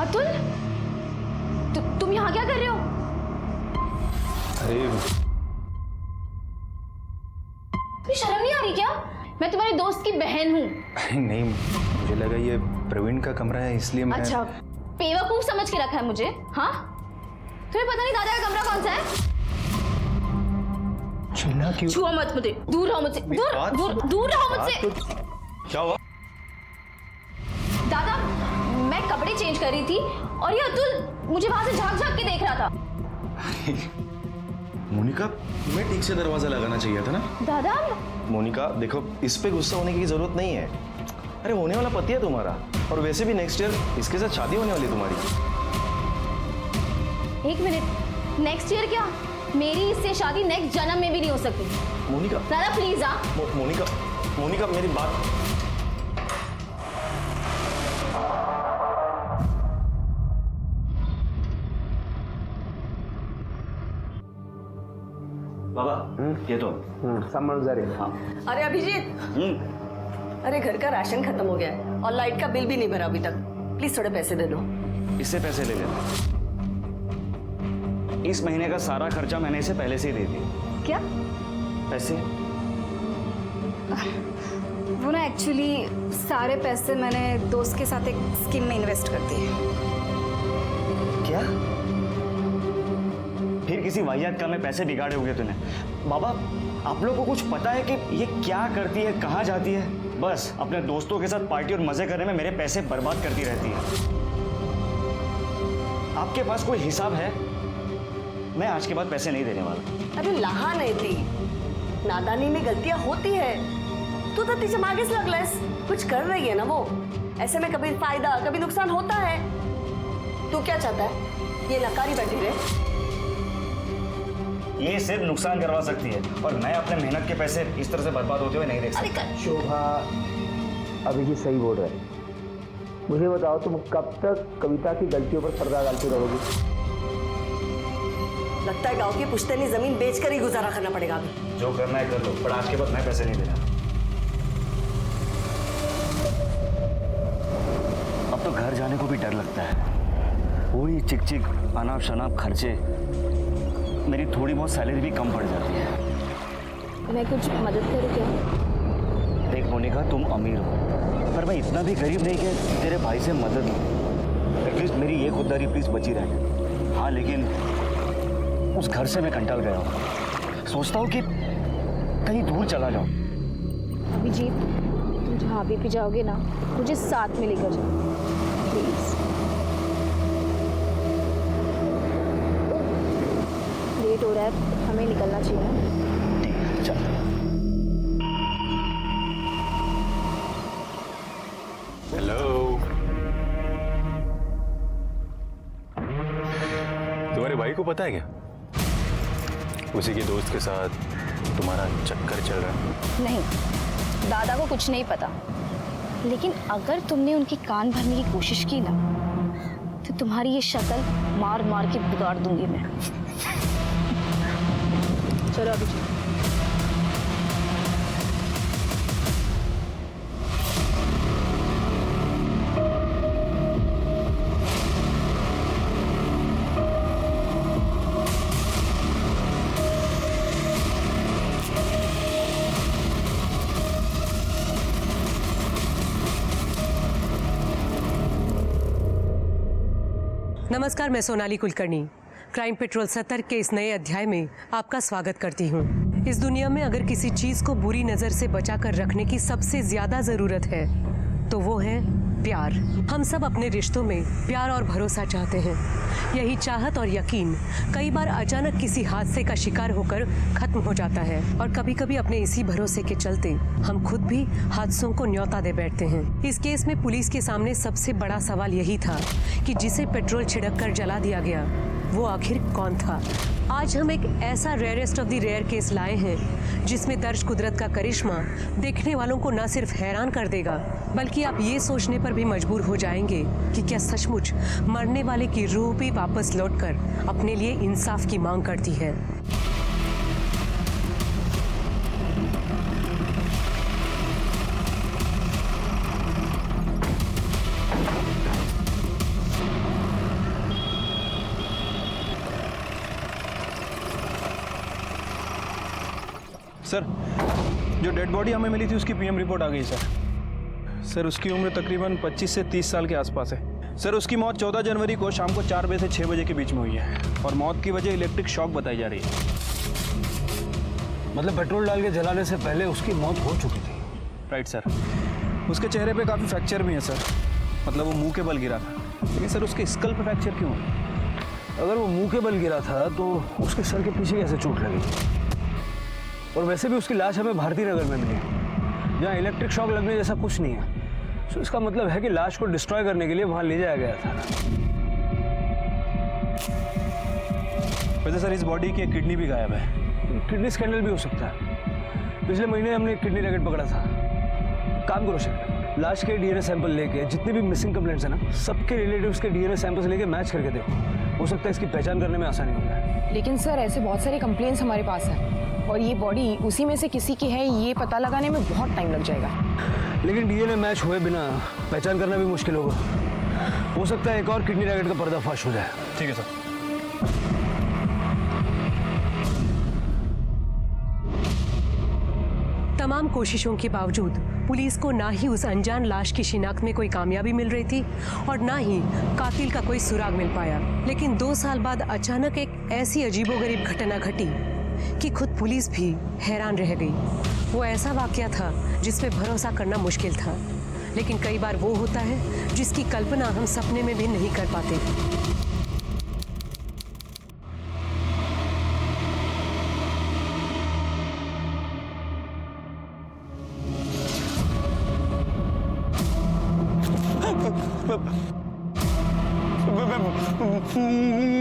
अतुल, तुम यहाँ क्या कर रहे हो? अरे शर्म नहीं आ रही क्या? मैं तुम्हारे दोस्त की बहन हूँ। नहीं, मुझे लगा ये प्रवीण का कमरा है इसलिए मैं। अच्छा, बेवकूफ समझ के रखा है मुझे? हाँ, तुम्हें पता नहीं दादा का कमरा कौन सा है? छीना क्यों? छुआ मत मुझे, दूर रहो मुझसे, दूर रहो मुझसे। क्या हुआ? दादा, मैं कपड़े चेंज कर रही थी और ये अतुल मुझे वहां से झांक झांक के देख रहा था। मोनिका, तुम्हें ठीक से दरवाजा लगाना चाहिए था ना। दादा, मोनिका देखो, इस पे गुस्सा होने की जरूरत नहीं है। अरे होने वाला पति है तुम्हारा, और वैसे भी नेक्स्ट ईयर इसके साथ शादी होने वाली तुम्हारी। एक मिनट, नेक्स्ट ईयर क्या? मेरी इससे शादी नेक्स्ट जन्म में भी नहीं हो सकती। मोनिका दादा प्लीज। मोनिका, मोनिका मेरी बात। बाबा, ये तो समझ रहे। हाँ। अरे अभिजीत, अरे घर का राशन खत्म हो गया है और लाइट का बिल भी नहीं भरा अभी तक। प्लीज थोड़े पैसे दे दो। इससे पैसे ले लेना। इस महीने का सारा खर्चा मैंने इसे पहले से ही दे दिया। क्या? पैसे? वो ना एक्चुअली सारे पैसे मैंने दोस्त के साथ एक स्कीम में इन्वेस्ट कर दिए। क्या? फिर किसी वाहियात काम में पैसे बिगाड़े होंगे तूने। बाबा, आप लोग को कुछ पता है कि ये क्या करती है, कहाँ जाती है? बस अपने दोस्तों के साथ पार्टी और मजे करने में मेरे पैसे बर्बाद करती रहती है। आपके पास कोई हिसाब है? मैं आज के बाद पैसे नहीं देने वाला। अरे लहा नहीं थी, नादानी में गलतियां होती है। तू तो तीसरे मार्गे से लगलस, कुछ कर रही है ना वो। ऐसे में कभी फायदा कभी नुकसान होता है। तू क्या चाहता है, ये नकारी बैठी रहे? ये सिर्फ नुकसान करवा सकती है और मैं अपने मेहनत के पैसे इस तरह से बर्बाद होते हुए नहीं देख सकता। शोभा, अभिजीत सही बोल रहे हैं। मुझे बताओ, तुम कब तक कविता की गलतियों पर पर्दा डालती रहोगी? लगता है गांव की पुश्तैनी जमीन बेचकर ही गुजारा करना पड़ेगा अभी। जो करना है कर लो, पर आज के बाद मैं पैसे नहीं देना। अब तो घर जाने को भी डर लगता है। वही चिक चिक अनाप शनाप खर्चे, मेरी थोड़ी बहुत सैलरी भी कम पड़ जाती है। मैं कुछ मदद करूँ क्या? देख मोनिका, तुम अमीर हो, पर मैं इतना भी गरीब नहीं कि तेरे भाई से मदद लूं। एटलीस्ट मेरी ये खुददारी प्लीज बची रहे। हाँ, लेकिन उस घर से मैं कंटाल गया हूँ। सोचता हूँ कि कहीं दूर चला जाऊँ। अभिजीत, तुम जहाँ भी जाओगे ना, मुझे साथ में लेकर जाओ प्लीज। लेट हो रहा है, हमें निकलना चाहिए ना। ठीक है, चल। हेलो, तुम्हारे भाई को पता है क्या उसी के दोस्त के साथ तुम्हारा चक्कर चल रहा है? नहीं, दादा को कुछ नहीं पता, लेकिन अगर तुमने उनकी कान भरने की कोशिश की ना, तो तुम्हारी ये शक्ल मार मार के बिगाड़ दूंगी मैं। चलो अभी। नमस्कार, मैं सोनाली कुलकर्णी क्राइम पेट्रोल 70 के इस नए अध्याय में आपका स्वागत करती हूँ। इस दुनिया में अगर किसी चीज को बुरी नजर से बचाकर रखने की सबसे ज्यादा जरूरत है तो वो है प्यार। हम सब अपने रिश्तों में प्यार और भरोसा चाहते हैं। यही चाहत और यकीन कई बार अचानक किसी हादसे का शिकार होकर खत्म हो जाता है और कभी कभी अपने इसी भरोसे के चलते हम खुद भी हादसों को न्योता दे बैठते हैं। इस केस में पुलिस के सामने सबसे बड़ा सवाल यही था कि जिसे पेट्रोल छिड़क कर जला दिया गया वो आखिर कौन था। आज हम एक ऐसा rarest of the rare case लाए हैं जिसमें दर्ज कुदरत का करिश्मा देखने वालों को न सिर्फ हैरान कर देगा बल्कि आप ये सोचने पर भी मजबूर हो जाएंगे कि क्या सचमुच मरने वाले की रूह भी वापस लौटकर अपने लिए इंसाफ की मांग करती है। सर, जो डेड बॉडी हमें मिली थी उसकी पीएम रिपोर्ट आ गई सर। सर, उसकी उम्र तकरीबन 25 से 30 साल के आसपास है। सर, उसकी मौत 14 जनवरी को शाम को 4 बजे से 6 बजे के बीच में हुई है और मौत की वजह इलेक्ट्रिक शॉक बताई जा रही है। मतलब पेट्रोल डाल के जलाने से पहले उसकी मौत हो चुकी थी। Right sir. उसके चेहरे पे काफ़ी फ्रैक्चर भी है सर, मतलब वो मुंह के बल गिरा था। लेकिन सर, उसके स्कल पे फ्रैक्चर क्यों है? अगर वो मुंह के बल गिरा था तो उसके सर के पीछे कैसे चोट लगी? और वैसे भी उसकी लाश हमें भारती नगर में मिली, जहाँ इलेक्ट्रिक शॉक लगने जैसा कुछ नहीं है। तो इसका मतलब है कि लाश को डिस्ट्रॉय करने के लिए वहाँ ले जाया गया था। वैसे सर, इस बॉडी की एक किडनी भी गायब है। किडनी स्कैंडल भी हो सकता है। पिछले महीने हमने एक किडनी रैकेट पकड़ा था। काम करो शेखर, लाश के डीएनए सैंपल लेके जितने भी मिसिंग कंप्लेंट्स हैं ना, सबके रिलेटिव्स के डीएनए सैंपल्स लेके मैच करके देखो। हो सकता है इसकी पहचान करने में आसानी हो जाए। लेकिन सर, ऐसे बहुत सारे कंप्लेंट्स हमारे पास हैं और ये बॉडी उसी में से किसी की है, ये पता लगाने में बहुत टाइम लग जाएगा। लेकिन डीएनए मैच हुए बिना पहचान करना भी मुश्किल होगा। हो सकता है एक और किडनी रैकेट का पर्दाफाश हो जाए। ठीक है सर। तमाम कोशिशों के बावजूद पुलिस को ना ही उस अनजान लाश की शिनाख्त में कोई कामयाबी मिल रही थी और ना ही कातिल का कोई सुराग मिल पाया। लेकिन 2 साल बाद अचानक एक ऐसी अजीबोगरीब घटना घटी कि खुद पुलिस भी हैरान रह गई। वो ऐसा वाकया था जिस पे भरोसा करना मुश्किल था, लेकिन कई बार वो होता है जिसकी कल्पना हम सपने में भी नहीं कर पाते।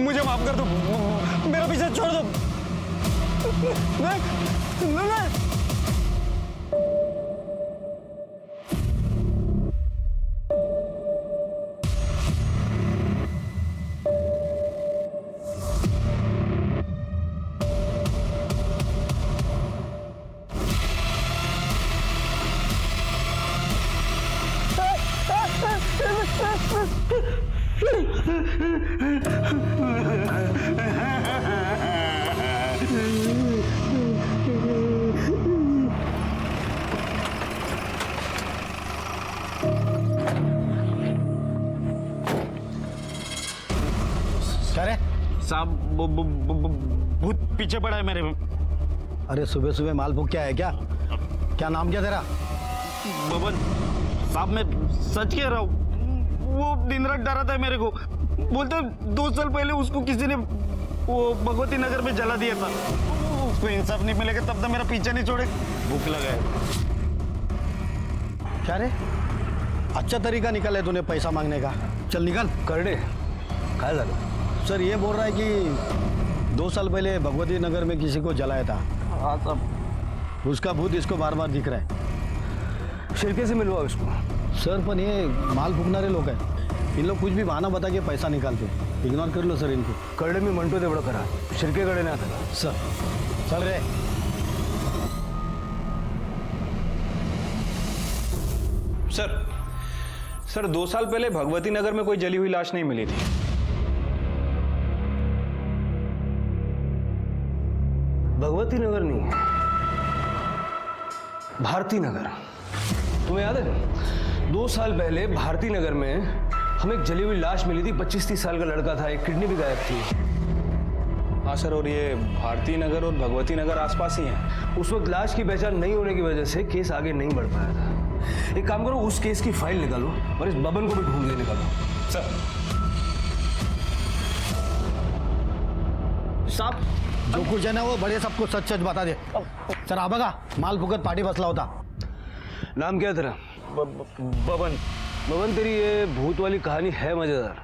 मुझे माफ कर दो, मेरा पीछे छोड़ दो। क्या रे? साहब, भूत पीछे पड़ा है मेरे। अरे सुबह सुबह माल भूख क्या है क्या? क्या नाम क्या तेरा? बबन साहब, मैं सच कह रहा हूँ। वो दिन रात डरा था मेरे को। बोलते 2 साल पहले उसको किसी ने वो भगवती नगर में जला दिया था। उसको इंसाफ नहीं मिलेगा तब तक मेरा पीछा नहीं छोड़े। भूख लगा है। क्या रे? अच्छा तरीका निकाला है तूने पैसा मांगने का। चल निकल। कर दे। काय झालं? सर ये बोल रहा है कि 2 साल पहले भगवती नगर में किसी को जलाया था। हाँ साहब। उसका भूत इसको बार बार दिख रहा है। शिरके से मिलवाओ इसको। सर पर ये माल फूकणारे लोग हैं। इन लोग कुछ भी बहाना बता के पैसा निकालते। इग्नोर कर लो सर इनको। करडे मी म्हणतो तेवढं करा, शिरकेकडे नाही आता। सर चल रे। सर 2 साल पहले भगवती नगर में कोई जली हुई लाश नहीं मिली थी। भगवती नगर नहीं, भारती नगर। तुम्हें याद है 2 साल पहले भारती नगर में हमें एक जली हुई लाश मिली थी। 25-30 साल का लड़का था, एक किडनी भी गायब थी। हाँ सर, और ये भारती नगर और भगवती नगर आसपास ही हैं। उस वक्त लाश की पहचान नहीं होने की वजह से केस आगे नहीं बढ़ पाया था। एक काम करो, उस केस की फाइल निकालो और इस बबन को भी ढूंढ के निकालो। सर साहब जो कुछ है ना वो बड़े सबको सच सच बता दे। सर आ बघा माल फुकट पार्टी बसला होता। नाम क्या है तेरा? बबन। बबन, तेरी ये भूत वाली कहानी है मजेदार,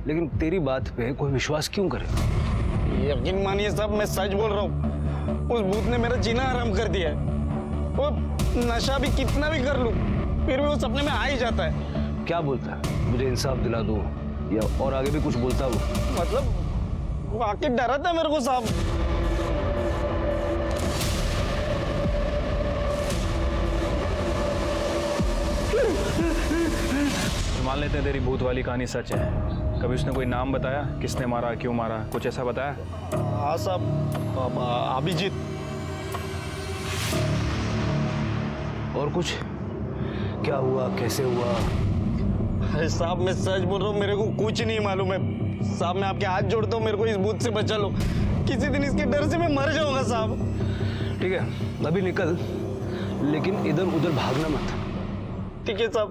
लेकिन तेरी बात पे कोई विश्वास क्यों करे? यकीन मानिए साहब, मैं सच बोल रहा हूँ। उस भूत ने मेरा जीना हराम कर दिया है। वो नशा भी कितना भी कर लूं, फिर भी वो सपने में आ ही जाता है। क्या बोलता है? मुझे इंसाफ दिला दो, या और आगे भी कुछ बोलता वो? मतलब वो आके डरा था मेरे को साहब। मान लेते हैं तेरी भूत वाली कहानी सच है। कभी उसने कोई नाम बताया, किसने मारा, क्यों मारा, कुछ ऐसा बताया? हाँ साहब, अभिजीत। और कुछ? क्या हुआ, कैसे हुआ? अरे साहब मैं सच बोल रहा हूँ, मेरे को कुछ नहीं मालूम है साहब। मैं आपके हाथ जोड़ता हूँ, मेरे को इस भूत से बचा लो। किसी दिन इसके डर से मैं मर जाऊंगा साहब। ठीक है, अभी निकल, लेकिन इधर उधर भागना मत। ठीक है साहब।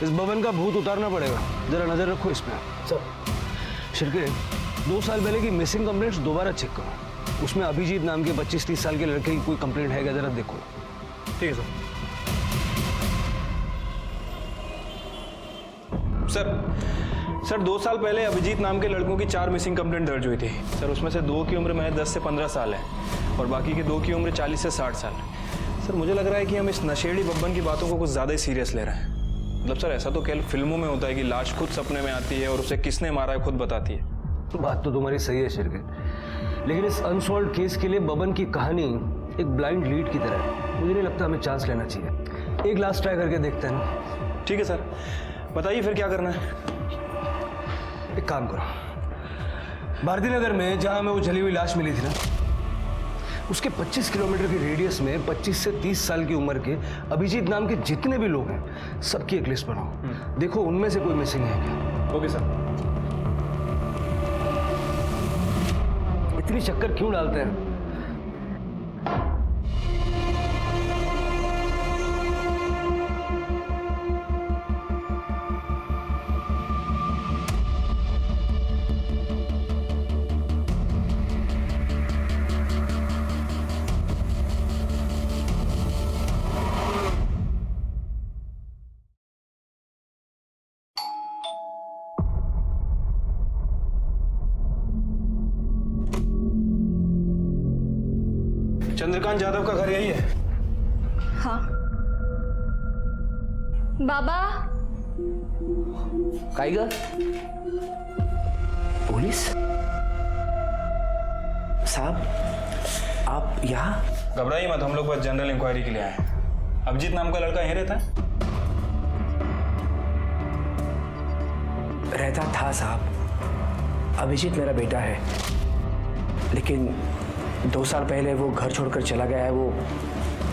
इस भवन का भूत उतारना पड़ेगा, जरा नजर रखो इस पे। शिरके, 2 साल पहले की मिसिंग कंप्लेंट्स दोबारा चेक करो। उसमें अभिजीत नाम के 25-30 साल के लड़के की कोई कंप्लेंट है क्या, जरा देखो। ठीक है सर 2 साल पहले अभिजीत नाम के लड़कों की 4 मिसिंग कंप्लेंट दर्ज हुई थी सर। उसमें से 2 की उम्र महज 10 से 15 साल है और बाकी के 2 की उम्र 40 से 60 साल। सर मुझे लग रहा है कि हम इस नशेड़ी बब्बन की बातों को कुछ ज़्यादा ही सीरियस ले रहे हैं। मतलब सर ऐसा तो केवल फिल्मों में होता है कि लाश खुद सपने में आती है और उसे किसने मारा है खुद बताती है। बात तो तुम्हारी सही है शिरके, लेकिन इस अनसॉल्व्ड केस के लिए बबन की कहानी एक ब्लाइंड लीड की तरह है। मुझे नहीं लगता हमें चांस लेना चाहिए। एक लास्ट ट्राई करके देखते हैं ना। ठीक है सर, बताइए फिर क्या करना है। एक काम करो, भारती नगर में जहां हमें वो जली हुई लाश मिली थी ना, उसके 25 किलोमीटर के रेडियस में 25 से 30 साल की उम्र के अभिजीत नाम के जितने भी लोग हैं सबकी एक लिस्ट बनाओ। देखो उनमें से कोई मिसिंग है क्या। Okay sir. इतनी चक्कर क्यों डालते हैं? चंद्रकांत यादव का घर यही है? हाँ। बाबा। काइगा? पुलिस? साहब आप यहाँ? घबराइए मत, हम लोग बस जनरल इंक्वायरी के लिए आए हैं। अभिजीत नाम का लड़का यहीं रहता है? रहता था साहब। अभिजीत मेरा बेटा है, लेकिन 2 साल पहले वो घर छोड़कर चला गया है। वो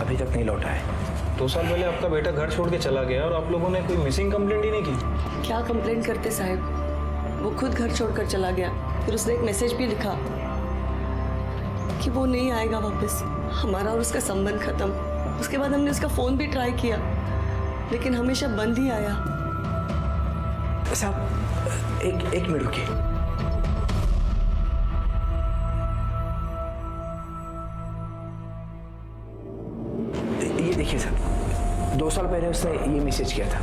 अभी तक नहीं लौटा है। 2 साल पहले आपका बेटा घर छोड़ के चला गया और आप लोगों ने कोई मिसिंग कंप्लेंट ही नहीं की? क्या कंप्लेंट करते साहब, वो खुद घर छोड़कर चला गया। फिर उसने एक मैसेज भी लिखा कि वो नहीं आएगा वापस, हमारा और उसका संबंध खत्म। उसके बाद हमने उसका फोन भी ट्राई किया, लेकिन हमेशा बंद ही आया। साहब एक मिनट रुकिए। देखिए सर, 2 साल पहले उसने ये मैसेज किया था।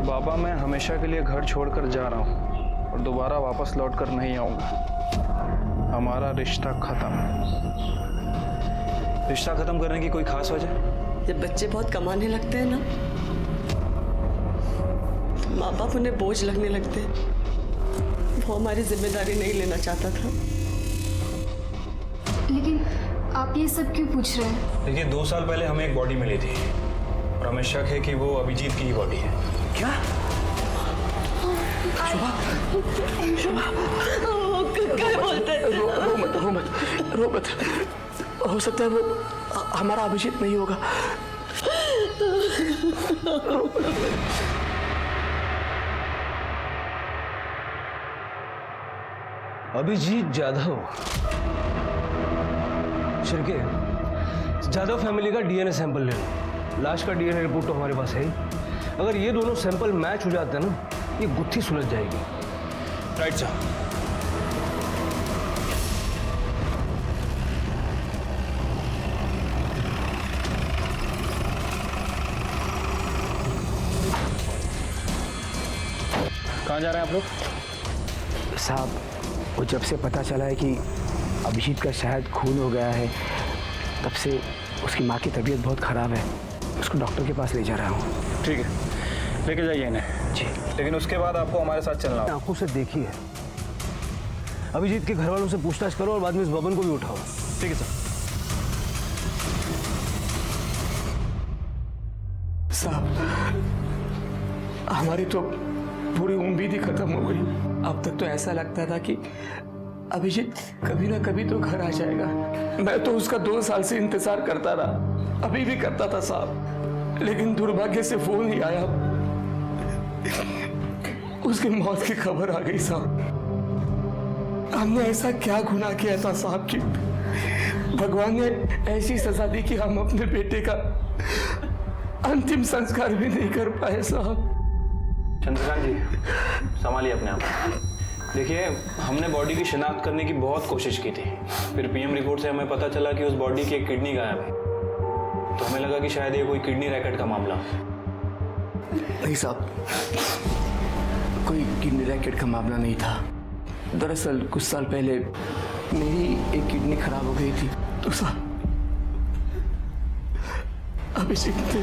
बाबा मैं हमेशा के लिए घर छोड़कर जा रहा हूँ और दोबारा वापस लौटकर नहीं आऊँगा। हमारा रिश्ता खत्म। रिश्ता खत्म करने की कोई खास वजह? जब बच्चे बहुत कमाने लगते हैं ना, माँ बाप उन्हें बोझ लगने लगते हैं। वो हमारी जिम्मेदारी नहीं लेना चाहता था। लेकिन आप ये सब क्यों पूछ रहे हैं? देखिए 2 साल पहले हमें एक बॉडी मिली थी और हमें शक है कि वो अभिजीत की ही बॉडी है। क्या? क्या बोलते हैं? रो मत। हो सकता है वो हमारा अभिजीत नहीं होगा। अभिजीत जाधव? शिरके, जाधव फैमिली का डीएनए सैंपल ले लो। लाश का डीएनए रिपोर्ट तो हमारे पास है ही। अगर ये दोनों सैंपल मैच हो जाते हैं ना, ये गुत्थी सुलझ जाएगी। Right sir. कहाँ जा रहे हैं आप लोग? साहब वो जब से पता चला है कि अभिजीत का शायद खून हो गया है, तब से उसकी माँ की तबीयत बहुत ख़राब है। उसको डॉक्टर के पास ले जा रहा हूँ। ठीक है, लेके जाइए इन्हें। जी। लेकिन उसके बाद आपको हमारे साथ चलना होगा। आंखों से देखिए, अभिजीत के घर वालों से पूछताछ करो और बाद में इस बबन को भी उठाओ। ठीक है सर। साहब हमारी तो पूरी उम्मीद ही खत्म हो गई। अब तक तो ऐसा लगता था कि अभिजीत कभी ना कभी तो घर आ जाएगा। मैं तो उसका 2 साल से इंतजार करता रहा, अभी भी करता था साहब, लेकिन दुर्भाग्य से फोन ही आया, उसकी मौत की खबर आ गई साहब। हमने ऐसा क्या गुनाह किया था साहब कि भगवान ने ऐसी सजा दी कि हम अपने बेटे का अंतिम संस्कार भी नहीं कर पाए साहब। चंद्रकांत जी, संभालिए अपने आप। देखिए, हमने बॉडी की शिनाख्त करने की बहुत कोशिश की थी, फिर पीएम रिपोर्ट से हमें पता चला कि उस बॉडी की एक किडनी गायब है, तो हमें लगा कि शायद ये कोई किडनी रैकेट का मामला। नहीं साहब, कोई किडनी रैकेट का मामला नहीं था। दरअसल कुछ साल पहले मेरी एक किडनी खराब हो गई थी, तो साहब अभिजीत ने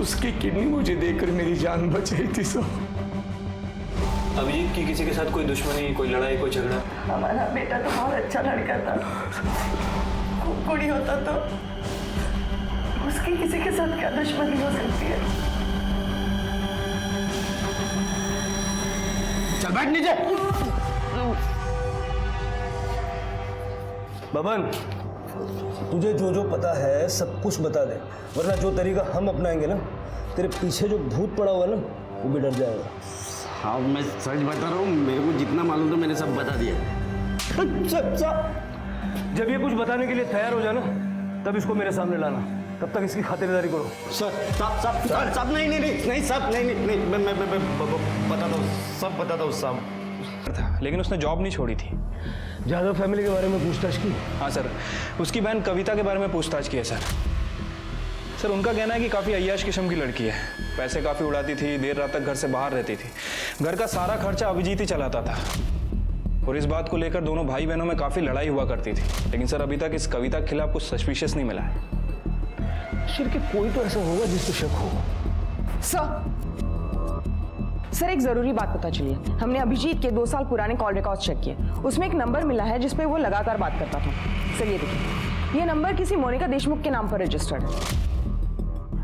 उसकी किडनी मुझे देकर मेरी जान बचाई थी साहब। अभिजीत की किसी के साथ कोई दुश्मनी, कोई लड़ाई, कोई झगड़ा? हमारा बेटा तो बहुत अच्छा लड़का था, कुड़ी होता तो उसकी किसी के साथ क्या दुश्मनी हो सकती है? चल बैठ नीचे। बबन, तुझे जो जो पता है सब कुछ बता दे, वरना जो तरीका हम अपनाएंगे ना, तेरे पीछे जो भूत पड़ा हुआ है ना, वो भी डर जाएगा। हाँ, मैं सच बता रहा हूँ, मेरे को जितना मालूम था मैंने सब बता दिया। जब ये कुछ बताने के लिए तैयार हो जाना, तब इसको मेरे सामने लाना, तब तक इसकी खातिरदारी करो। सर, साहब, नहीं साहब, नहीं, मैं बताता हूँ, सब बताता हूँ साहब। लेकिन उसने जॉब नहीं छोड़ी थी। यादव फैमिली के बारे में पूछताछ की? हाँ सर, उसकी बहन कविता के बारे में पूछताछ की है सर। सर, उनका कहना है कि काफ़ी अय्याश किस्म की लड़की है, पैसे काफ़ी उड़ाती थी, देर रात तक घर से बाहर रहती थी, घर का सारा खर्चा अभिजीत ही चलाता था, और इस बात को लेकर दोनों भाई बहनों में काफ़ी लड़ाई हुआ करती थी। लेकिन सर, अभी तक इस कविता के खिलाफ कुछ सस्पिशियस नहीं मिला है। शिर के कोई तो ऐसा होगा जिसको शक हो। सर, एक जरूरी बात पता चली है। हमने अभिजीत के 2 साल पुराने कॉल रिकॉर्ड्स चेक किए, उसमें एक नंबर मिला है जिसपे वो लगातार बात करता था। सर, ये देखिए, ये नंबर किसी मोनिका देशमुख के नाम पर रजिस्टर्ड है।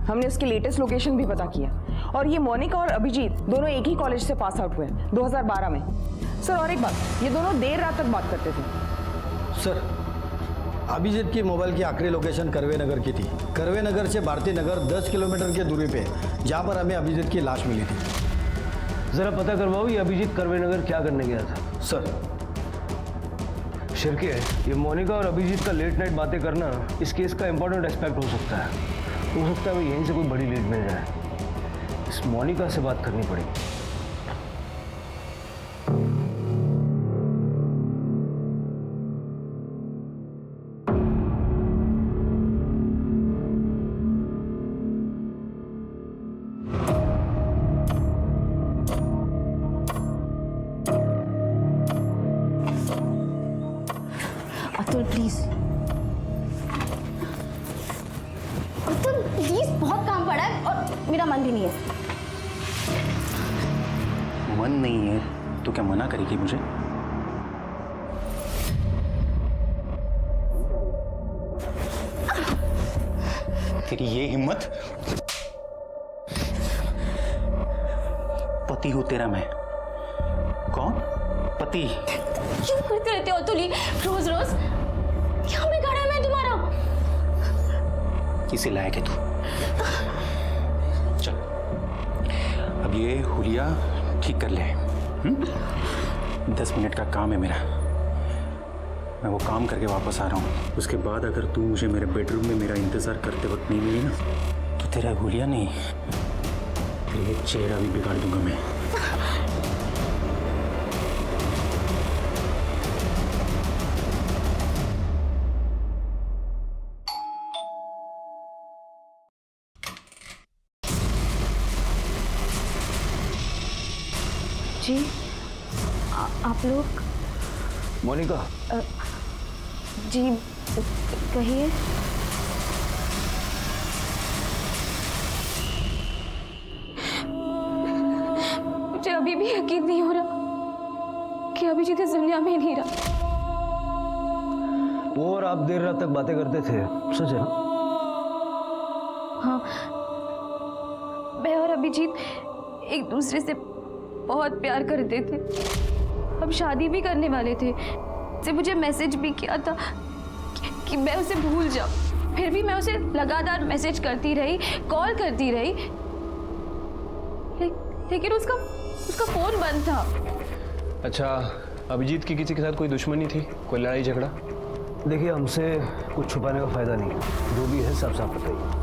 हमने उसकी लेटेस्ट लोकेशन भी पता किया, और ये मोनिका और अभिजीत दोनों एक ही कॉलेज से पास आउट हुए 2012 में। सर, और एक बात, ये दोनों देर रात तक बात करते थे। सर, अभिजीत की मोबाइल की आखिरी लोकेशन करवे नगर की थी। करवे नगर से भारती नगर 10 किलोमीटर की दूरी पे, जहाँ पर हमें अभिजीत की लाश मिली थी। जरा पता करवाओ, ये अभिजीत करवे नगर क्या करने गया था? सर, शिरके, ये मोनिका और अभिजीत का लेट नाइट बातें करना इस केस का इंपॉर्टेंट एस्पेक्ट हो सकता है। हो सकता है यहीं से कोई बड़ी लीड मिल जाए। इस मोनिका से बात करनी पड़ेगी। अतुल प्लीज, अतुल प्लीज, बहुत काम पड़ा है और मेरा मन भी नहीं है। मन नहीं है तो क्या मना करेगी मुझे? तेरी ये हिम्मत! पति हूं तेरा मैं। कौन? पति। क्यों करते रहते हो अतुल रोज रोज? क्या बिगाड़ा है मैं तुम्हारा? किसे लायक है तू? चल, अब ये हुलिया ठीक कर ले। 10 मिनट का काम है मेरा, मैं वो काम करके वापस आ रहा हूँ। उसके बाद अगर तू मुझे मेरे बेडरूम में मेरा इंतजार करते वक्त नहीं मिली ना, तो तेरा हुलिया नहीं, तेरा चेहरा भी बिगाड़ दूंगा मैं। जी, आप लोग? मोनिका। जी, कहिए। मुझे अभी भी यकीन नहीं हो रहा कि अभिजीत इस दुनिया में नहीं रहा। वो और आप देर रात तक बातें करते थे, सच है ना? हाँ, मैं और अभिजीत एक दूसरे से बहुत प्यार करते थे। हम शादी भी करने वाले थे, से मुझे मैसेज भी किया था कि मैं उसे भूल जाऊं। फिर भी मैं उसे लगातार मैसेज करती रही, कॉल करती रही, लेकिन उसका फोन बंद था। अच्छा, अभिजीत की किसी के साथ कोई दुश्मनी थी, कोई लड़ाई झगड़ा? देखिए, हमसे कुछ छुपाने का फायदा नहीं है, जो भी है साफ साफ बताइए।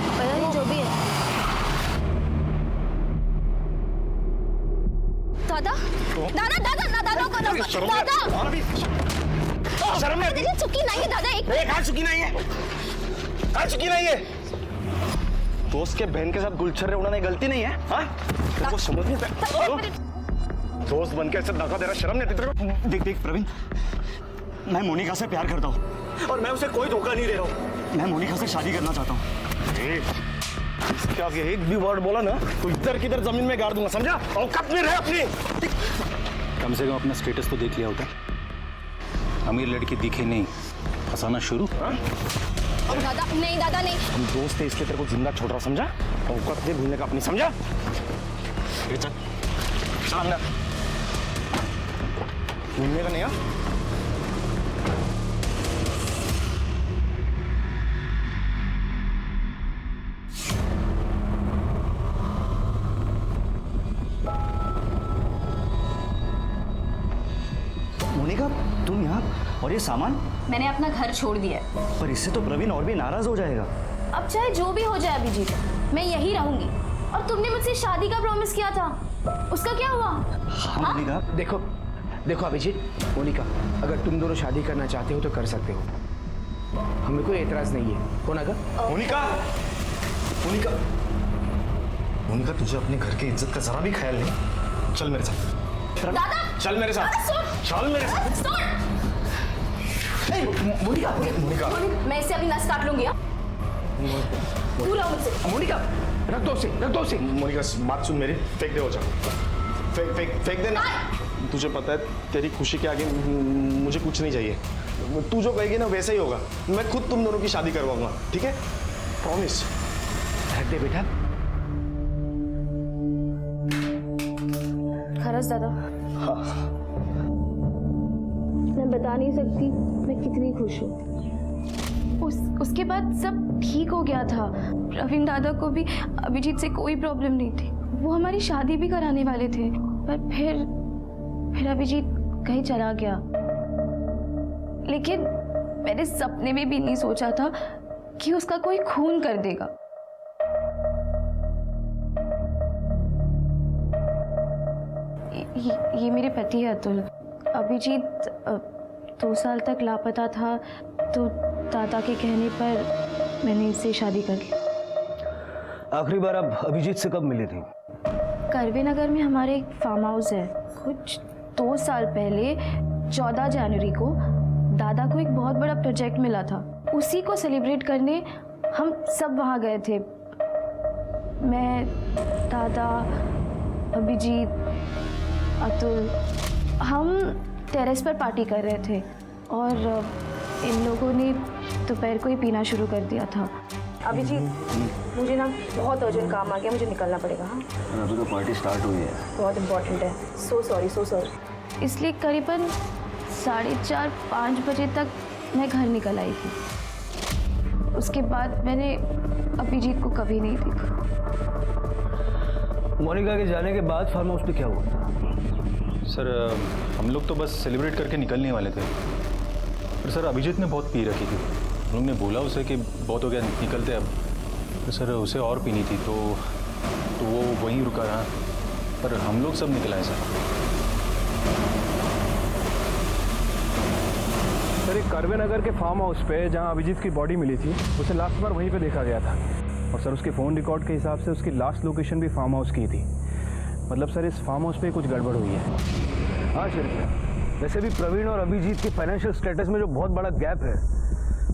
पता नहीं, जो भी है। दादा दादा दादा दादा रोको रोको दादा, शर्म नहीं आती? चुकी नहीं है दादा, एक कहाँ चुकी नहीं है? कहाँ चुकी नहीं है? दोस्त के बहन के साथ गुलछर्रे उड़ाने गलती नहीं है? हाँ? तेरे को समझ नहीं आता? दोस्त बन के ऐसे धोखा दे रहा, शर्म नहीं आती तेरे को? देख देख प्रवीण, मैं मोनिका से प्यार करता हूँ और मैं उसे कोई धोखा नहीं दे रहा हूँ। मैं मोनिका से शादी करना चाहता हूँ। इसके आगे एक भी वर्ड बोला ना तो इधर किधर जमीन में गाड़ दूंगा, समझा? औकात में रहे अपनी। कम से कम अपना स्टेटस तो देख लिया होता। अमीर लड़की दिखे नहीं, फंसाना शुरू। दादा नहीं, दादा नहीं। हम दोस्त थे इसलिए तेरे को जिंदा छोड़ रहा, समझा? औकात नहीं भूलने का अपनी, समझा? चल चल अंदर, भूलने का नहीं। हाँ, मोनिका, तुम यहाँ और ये सामान? मैंने अपना घर छोड़ दिया है। पर इससे तो प्रवीण और भी नाराज हो जाएगा। अब चाहे जो भी हो जाए अभिजीत, मैं यही रहूंगी। और तुमने मुझसे शादी का प्रॉमिस किया था, उसका क्या हुआ? हाँ मोनिका। देखो देखो अभिजीत, मोनिका, अगर तुम दोनों शादी करना चाहते हो तो कर सकते हो, हमें कोई एतराज नहीं है। कौन अगर? मोनिका, मोनिका, मोनिका, तुझे अपने घर की इज्जत का जरा भी ख्याल नहीं? चल मेरे साथ। दादा चल मेरे साथ, चल मेरे साथ। मोनिका, मोनिका, मैं इसे अभी नस काट लूंगी। दूर रहो मुझसे। मोनिका, रख दो उसे। मोनिका, बात सुन मेरी, फेंक दे वो चाकू, फेंक देना। तुझे पता है तेरी खुशी के आगे मुझे कुछ नहीं चाहिए। तू जो कहेगी ना वैसे ही होगा। मैं खुद तुम दोनों की शादी करवाऊंगा, ठीक है? प्रॉमिस। रख दे बेटा। खरस दादा, हाँ। मैं बता नहीं सकती मैं कितनी खुश हूँ। उसके बाद सब ठीक हो गया था। प्रवीण दादा को भी अभिजीत से कोई प्रॉब्लम नहीं थी। वो हमारी शादी भी कराने वाले थे, पर फिर अभिजीत कहीं चला गया। लेकिन मैंने सपने में भी नहीं सोचा था कि उसका कोई खून कर देगा। ये मेरे पति है अतुल। अभिजीत 2 साल तक लापता था, तो दादा के कहने पर मैंने इससे शादी कर ली। आखिरी बार आप अभिजीत से कब मिली थी? करवे नगर में हमारे एक फार्म हाउस है। कुछ 2 साल पहले 14 जनवरी को दादा को एक बहुत बड़ा प्रोजेक्ट मिला था। उसी को सेलिब्रेट करने हम सब वहाँ गए थे। मैं, दादा, अभिजीत, अतुल, हम टेरेस पर पार्टी कर रहे थे और इन लोगों ने दोपहर को ही पीना शुरू कर दिया था। अभिजीत, मुझे ना बहुत अर्जेंट काम आ गया, मुझे निकलना पड़ेगा। हाँ, अभी तो पार्टी स्टार्ट हुई है। बहुत इम्पोर्टेंट है। So sorry. इसलिए करीबन 4:30-5 बजे तक मैं घर निकल आई थी। उसके बाद मैंने अभिजीत को कभी नहीं देखा। मोनिका के जाने के बाद फार्म हाउस पे क्या हुआ था? सर, हम लोग तो बस सेलिब्रेट करके निकलने वाले थे, पर सर अभिजीत ने बहुत पी रखी थी। हम लोग ने बोला उसे कि बहुत हो गया, निकलते अब। तो सर उसे और पीनी थी, तो वो वहीं रुका रहा, पर हम लोग सब निकल आए सर, एक करवे नगर के फार्म हाउस पे जहां अभिजीत की बॉडी मिली थी, उसे लास्ट बार वहीं पे देखा गया था। और सर उसके फ़ोन रिकॉर्ड के हिसाब से उसकी लास्ट लोकेशन भी फार्म हाउस की थी। मतलब सर इस फार्म हाउस पे कुछ गड़बड़ हुई है। हाँ शरीफ, वैसे भी प्रवीण और अभिजीत के फाइनेंशियल स्टेटस में जो बहुत बड़ा गैप है,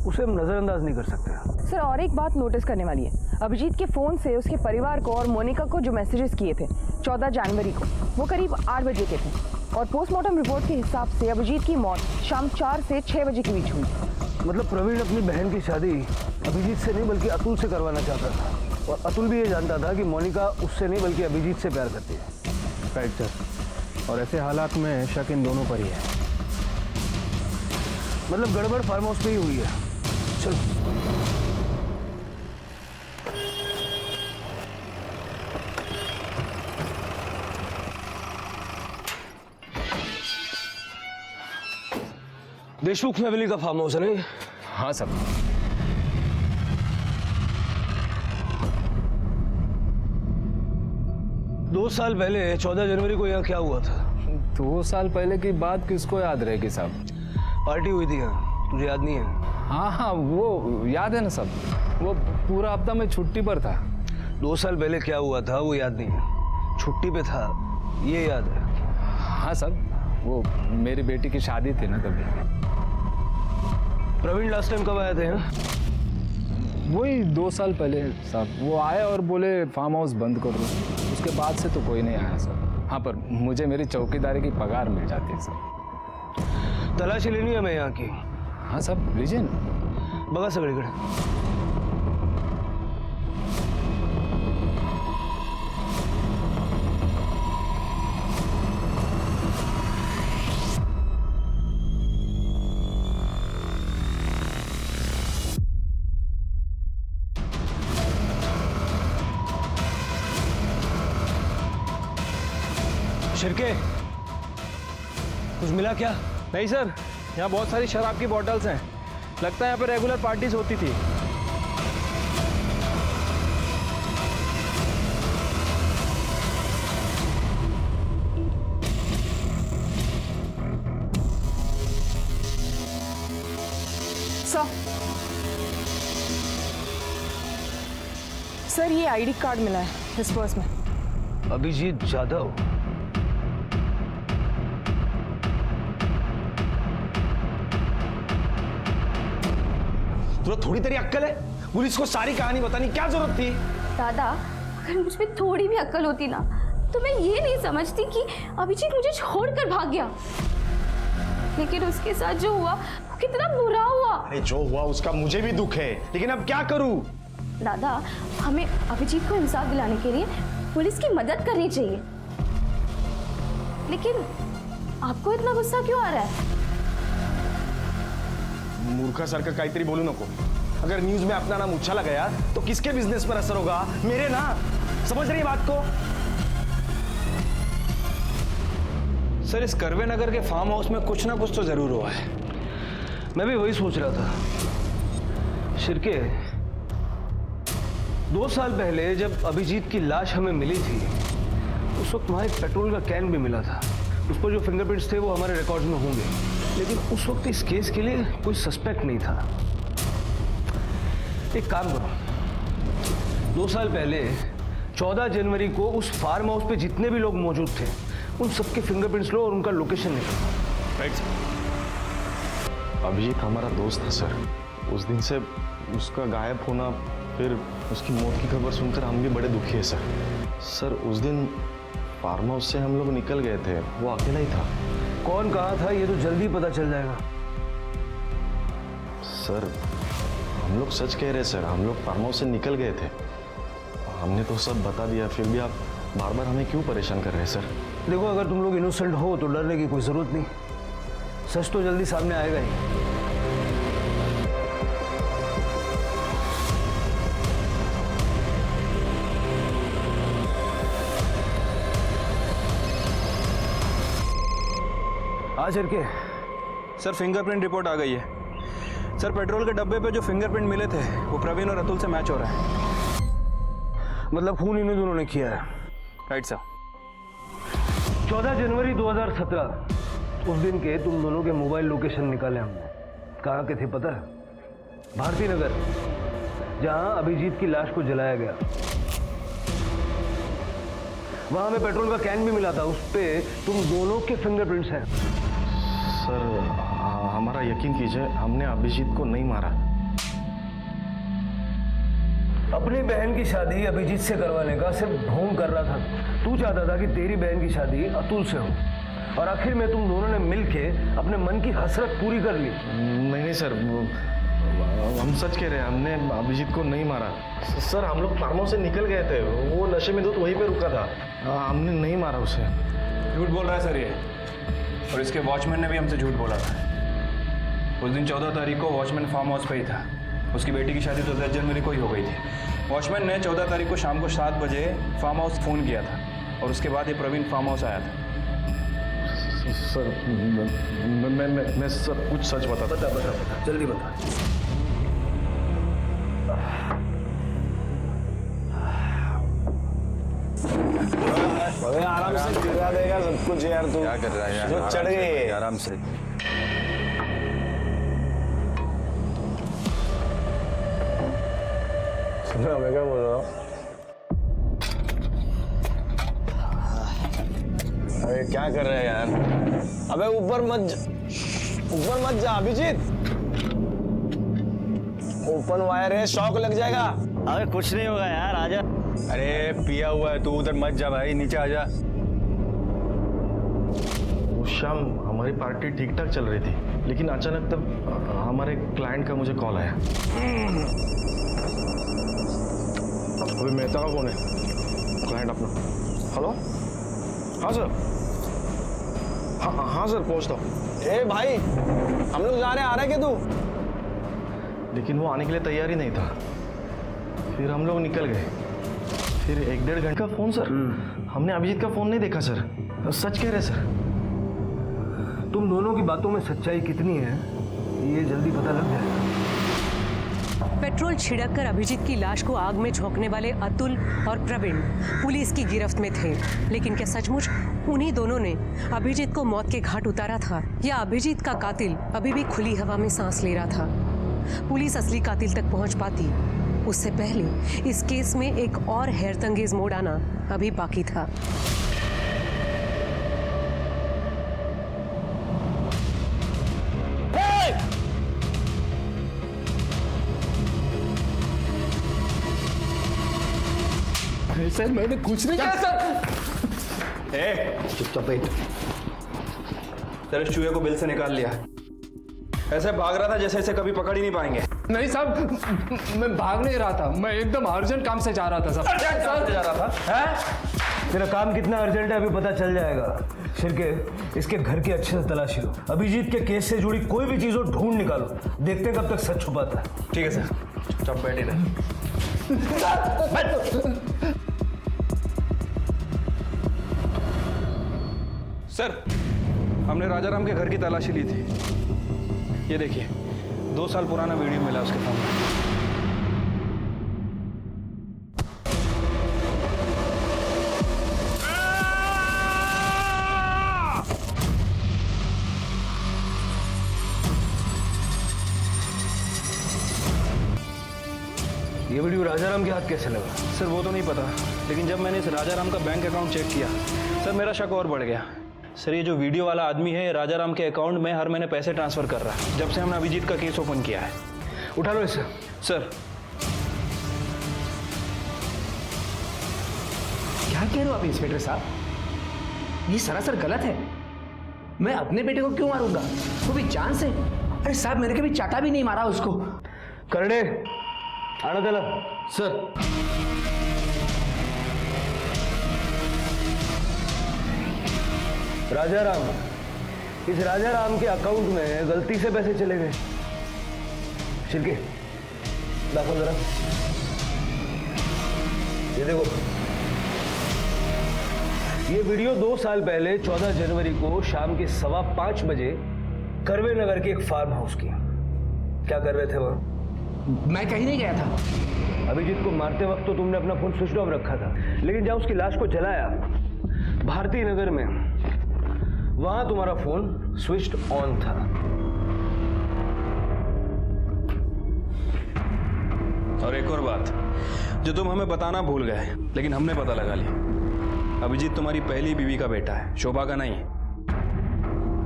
उसे हम नज़रअंदाज नहीं कर सकते। सर और एक बात नोटिस करने वाली है, अभिजीत के फ़ोन से उसके परिवार को और मोनिका को जो मैसेजेस किए थे 14 जनवरी को, वो करीब 8 बजे के थे और पोस्टमार्टम रिपोर्ट के हिसाब से अभिजीत की मौत शाम 4 से 6 बजे के बीच हुई। मतलब प्रवीण अपनी बहन की शादी अभिजीत से नहीं बल्कि अतुल से करवाना चाहता था और अतुल भी ये जानता था कि मोनिका उससे नहीं बल्कि अभिजीत से प्यार करती है। राइट सर, और ऐसे हालात में शक इन दोनों पर ही है। मतलब गड़बड़ फार्म हाउस पे ही हुई है। चलो देशमुख फैमिली का फार्म हाउस है नहीं? हाँ सब। दो साल पहले 14 जनवरी को यहाँ क्या हुआ था? 2 साल पहले की बात किसको याद रहेगी साहब? पार्टी हुई थी यहाँ, तुझे याद नहीं है? हाँ हाँ वो याद है ना सब, वो पूरा हफ्ता मैं छुट्टी पर था। 2 साल पहले क्या हुआ था वो याद नहीं है, छुट्टी पे था ये याद है। हाँ सब, वो मेरी बेटी की शादी थी ना तभी। प्रवीण लास्ट टाइम कब आए थे यहाँ? वही 2 साल पहले साहब, वो आए और बोले फार्म हाउस बंद कर दो, उसके बाद से तो कोई नहीं आया सर। हाँ पर मुझे मेरी चौकीदारी की पगार मिल जाती है सर। तलाशी लेनी है मैं यहाँ की। हाँ सब लीजिए ना, बघा सगळीकडे। शिरके, कुछ मिला क्या? नहीं सर, यहाँ बहुत सारी शराब की बॉटल्स हैं, लगता है यहाँ पे रेगुलर पार्टीज होती थी। सर ये आईडी कार्ड मिला है इस पर्स में। अभिजीत जाधव? तुझे थोड़ी तेरी अक्कल है? पुलिस को सारी कहानी बतानी क्या जरूरत थी? दादा, अगर मुझ में थोड़ी भी अक्ल होती ना तो मैं ये नहीं समझती कि अभिजीत मुझे छोड़कर भाग गया। लेकिन उसके साथ जो हुआ वो कितना बुरा हुआ। अरे जो हुआ उसका मुझे भी दुख है, लेकिन अब क्या करूं? दादा, हमें अभिजीत को इंसाफ दिलाने के लिए पुलिस की मदद करनी चाहिए। लेकिन आपको इतना गुस्सा क्यों आ रहा है? मूर्खासारखं काहीतरी बोलू नको। अगर न्यूज में अपना नाम उछाला गया तो किसके बिजनेस पर असर होगा? मेरे ना। समझ रही है बात को? सर इस करवे नगर के फार्म हाउस में कुछ ना कुछ तो जरूर हुआ है। मैं भी वही सोच रहा था। शिरके, 2 साल पहले जब अभिजीत की लाश हमें मिली थी उस वक्त वहां एक पेट्रोल का कैन भी मिला था। उस पर जो फिंगरप्रिंट्स थे वो हमारे रिकॉर्ड्स में होंगे, लेकिन उस वक्त इस केस के लिए कोई सस्पेक्ट नहीं था। एक काम करो, 2 साल पहले 14 जनवरी को उस फार्म हाउस पे जितने भी लोग मौजूद थे उन सबके फिंगरप्रिंट्स लो और उनका लोकेशन निकालो। Right sir. अभिजीत हमारा दोस्त था सर। उस दिन से उसका गायब होना, फिर उसकी मौत की खबर सुनकर हम भी बड़े दुखी है सर। सर उस दिन फार्म हाउस से हम लोग निकल गए थे, वो अकेला ही था। कौन कहा था ये तो जल्दी पता चल जाएगा। सर हम लोग सच कह रहे सर, हम लोग फार्म हाउस से निकल गए थे। हमने तो सब बता दिया, फिर भी आप बार बार हमें क्यों परेशान कर रहे हैं सर? देखो, अगर तुम लोग इनोसेंट हो तो डरने की कोई जरूरत नहीं, सच तो जल्दी सामने आएगा ही। आज के सर फिंगरप्रिंट रिपोर्ट आ गई है। सर पेट्रोल के डब्बे पे जो फिंगरप्रिंट मिले थे वो प्रवीण और अतुल से मैच हो रहा है। मतलब खून इन्हें दोनों ने किया है? Right sir. 14 जनवरी 2017 उस दिन के तुम दोनों के मोबाइल लोकेशन निकाले हमने। कहाँ के थे पता है? भारती नगर, जहाँ अभिजीत की लाश को जलाया गया। वहां हमें पेट्रोल का कैन भी मिला था, उस पे तुम दोनों के फिंगरप्रिंट्स हैं। सर हमारा यकीन कीजिए, हमने अभिजीत को नहीं मारा। अपनी बहन की शादी अभिजीत से करवाने का सिर्फ ढोंग कर रहा था। तू चाहता था कि तेरी बहन की शादी अतुल से हो, और आखिर में तुम दोनों ने मिलके अपने मन की हसरत पूरी कर ली। नहीं सर, हम सच कह रहे हैं, हमने अभिजीत को नहीं मारा सर। हम लोग फार्म हाउस से निकल गए थे, वो नशे में तो वहीं पे रुका था। हमने नहीं मारा उसे। झूठ बोल रहा है सर ये, और इसके वॉचमैन ने भी हमसे झूठ बोला था। उस दिन 14 तारीख को वॉचमैन फार्म हाउस पे ही था। उसकी बेटी की शादी तो 10 जनवरी को ही हो गई थी। वॉचमैन ने 14 तारीख को शाम को 7 बजे फार्म हाउस फ़ोन किया था, और उसके बाद ये प्रवीण फार्म हाउस आया था। सर मैं सब कुछ सच बता जल्दी बता। अबे आराम से गिरा देगा सब कुछ यार। तू क्या कर रहा है यार? जो चढ़ गए आराम से। सुनो मैं क्या बोल रहा हूँ? अबे क्या कर रहे हैं यार? अबे ऊपर मत जा अभिजीत। ओपन वायर है, शॉक लग जाएगा। अबे कुछ नहीं होगा यार, आजा। अरे पिया हुआ है तू, उधर मत जा भाई, नीचे आ जा। उस शाम हमारी पार्टी ठीक ठाक चल रही थी, लेकिन अचानक तब हमारे क्लाइंट का मुझे कॉल आया। अभी मेहता का कौन है? क्लाइंट अपना। हेलो, हाँ सर। हाँ सर, पहुँचता हूँ। ए भाई, हम लोग जा रहे हैं, आ रहा है क्या तू? लेकिन वो आने के लिए तैयार ही नहीं था। फिर हम लोग निकल गए। फिर 1-1.5 घंटे का फोन सर। हमने अभिजीत का फोन नहीं देखा सर। सच कह रहे सर। तुम दोनों की बातों में सच्चाई कितनी है ये जल्दी पता लग जाएगा। पेट्रोल छिड़ककर अभिजीत की लाश को आग में झोंकने वाले अतुल और प्रवीण पुलिस की गिरफ्त में थे, लेकिन क्या सचमुच उन्हीं दोनों ने अभिजीत को मौत के घाट उतारा था, या अभिजीत का कातिल अभी भी खुली हवा में सांस ले रहा था? पुलिस असली कातिल तक पहुंच पाती उससे पहले इस केस में एक और हैरतंगेज मोड़ आना अभी बाकी था। सर मैंने कुछ नहीं किया सर। चुपचाप बैठ। सर इस चूहे को बिल से निकाल लिया। ऐसे भाग रहा था जैसे इसे कभी पकड़ ही नहीं पाएंगे। नहीं साहब, मैं भाग नहीं रहा था, मैं एकदम अर्जेंट काम से जा रहा था साहब। अर्जेंट जा रहा था? हैं? तेरा काम कितना अर्जेंट है अभी पता चल जाएगा। शिरके, इसके घर की अच्छे से तलाशी लो। अभिजीत के केस से जुड़ी कोई भी चीज हो ढूंढ निकालो, देखते हैं कब तक सच छुपाता है। ठीक है सर, चुप बैठे रहे। सर, हमने राजाराम के घर की तलाशी ली थी। ये देखिए, 2 साल पुराना वीडियो मिला उसके सामने। ये वीडियो राजाराम के हाथ कैसे लगा? सर वो तो नहीं पता, लेकिन जब मैंने इस राजाराम का बैंक अकाउंट चेक किया सर, मेरा शक और बढ़ गया। सर ये जो वीडियो वाला आदमी है, राजाराम के अकाउंट में हर महीने पैसे ट्रांसफर कर रहा है, जब से हमने अभिजीत का केस ओपन किया है। उठा लो इसे। सर क्या कह रहे हो आप इंस्पेक्टर साहब? ये सरासर गलत है। मैं अपने बेटे को क्यों मारूंगा, वो भी जान से? अरे साहब, मैंने कभी चाटा भी नहीं मारा उसको। करने आना देला सर। राजाराम, इस राजाराम के अकाउंट में गलती से पैसे चले गए। शिरके, दाखिल जरा। ये देखो, ये वीडियो 2 साल पहले 14 जनवरी को शाम के 5:15 बजे करवे नगर के एक फार्म हाउस की। क्या कर रहे थे वहां? मैं कहीं नहीं गया था। अभिजीत को मारते वक्त तो तुमने अपना फोन स्विच ऑफ रखा था, लेकिन जब उसकी लाश को जलाया भारती नगर में, वहां तुम्हारा फोन स्विच्ड ऑन था। और एक और बात जो तुम हमें बताना भूल गए, लेकिन हमने पता लगा लिया। अभिजीत तुम्हारी पहली बीवी का बेटा है, शोभा का नहीं।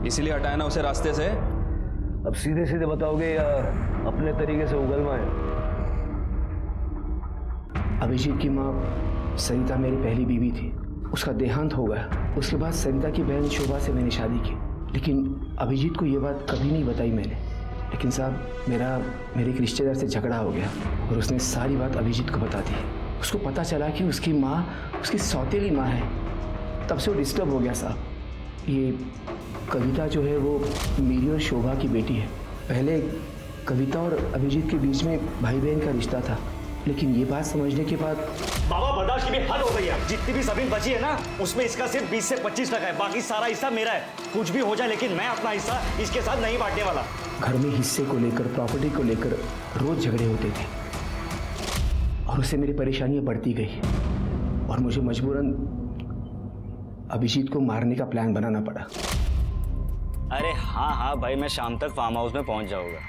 इसीलिए हटाया ना उसे रास्ते से। अब सीधे सीधे बताओगे या अपने तरीके से उगलवाएं? अभिजीत की माँ सरिता मेरी पहली बीवी थी, उसका देहांत हो गया। उसके बाद सरिता की बहन शोभा से मैंने शादी की, लेकिन अभिजीत को ये बात कभी नहीं बताई मैंने। लेकिन साहब मेरे एक रिश्तेदार से झगड़ा हो गया और उसने सारी बात अभिजीत को बता दी। उसको पता चला कि उसकी माँ उसकी सौतेली माँ है। तब से वो डिस्टर्ब हो गया साहब। ये कविता जो है वो मेरी और शोभा की बेटी है। पहले कविता और अभिजीत के बीच में भाई बहन का रिश्ता था, लेकिन ये बात समझने के बाद बाबा बर्दाश्त की भी हद हो गई है। जितनी भी जमीन बची है ना, उसमें इसका सिर्फ 20 से 25% है, बाकी सारा हिस्सा मेरा है। कुछ भी हो जाए लेकिन मैं अपना हिस्सा इसके साथ नहीं बांटने वाला। घर में हिस्से को लेकर, प्रॉपर्टी को लेकर रोज झगड़े होते थे और उससे मेरी परेशानियां बढ़ती गई और मुझे मजबूरन अभिजीत को मारने का प्लान बनाना पड़ा। अरे हाँ भाई, मैं शाम तक फार्म हाउस में पहुंच जाऊंगा।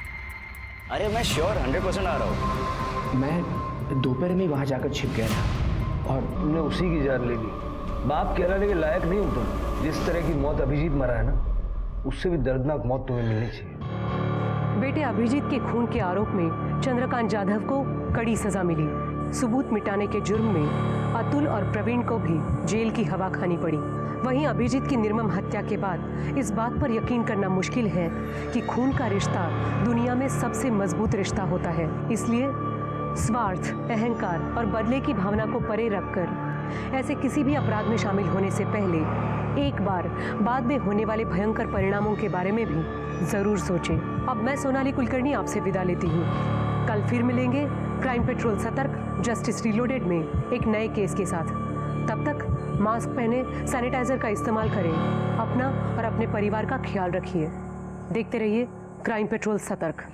अरे मैं श्योर 100% आ रहा हूँ। मैं दोपहर में वहाँ जाकर छिप गया था और तुमने उसी की जान ले ली। बाप कहलाने के लायक नहीं हो तुम। जिस तरह की मौत अभिजीत मरा है ना, उससे भी दर्दनाक मौत तुम्हें मिलनी चाहिए। बेटे अभिजीत के खून के आरोप में चंद्रकांत जाधव को कड़ी सजा मिली। सबूत मिटाने के जुर्म में अतुल और प्रवीण को भी जेल की हवा खानी पड़ी। वहीं अभिजीत की निर्मम हत्या के बाद इस बात पर यकीन करना मुश्किल है कि खून का रिश्ता दुनिया में सबसे मजबूत रिश्ता होता है। इसलिए स्वार्थ, अहंकार और बदले की भावना को परे रखकर ऐसे किसी भी अपराध में शामिल होने से पहले एक बार बाद में होने वाले भयंकर परिणामों के बारे में भी जरूर सोचें। अब मैं सोनाली कुलकर्णी आपसे विदा लेती हूँ। कल फिर मिलेंगे क्राइम पेट्रोल सतर्क जस्टिस रीलोडेड में एक नए केस के साथ। तब तक मास्क पहने, सैनिटाइजर का इस्तेमाल करें, अपना और अपने परिवार का ख्याल रखिए। देखते रहिए क्राइम पेट्रोल सतर्क।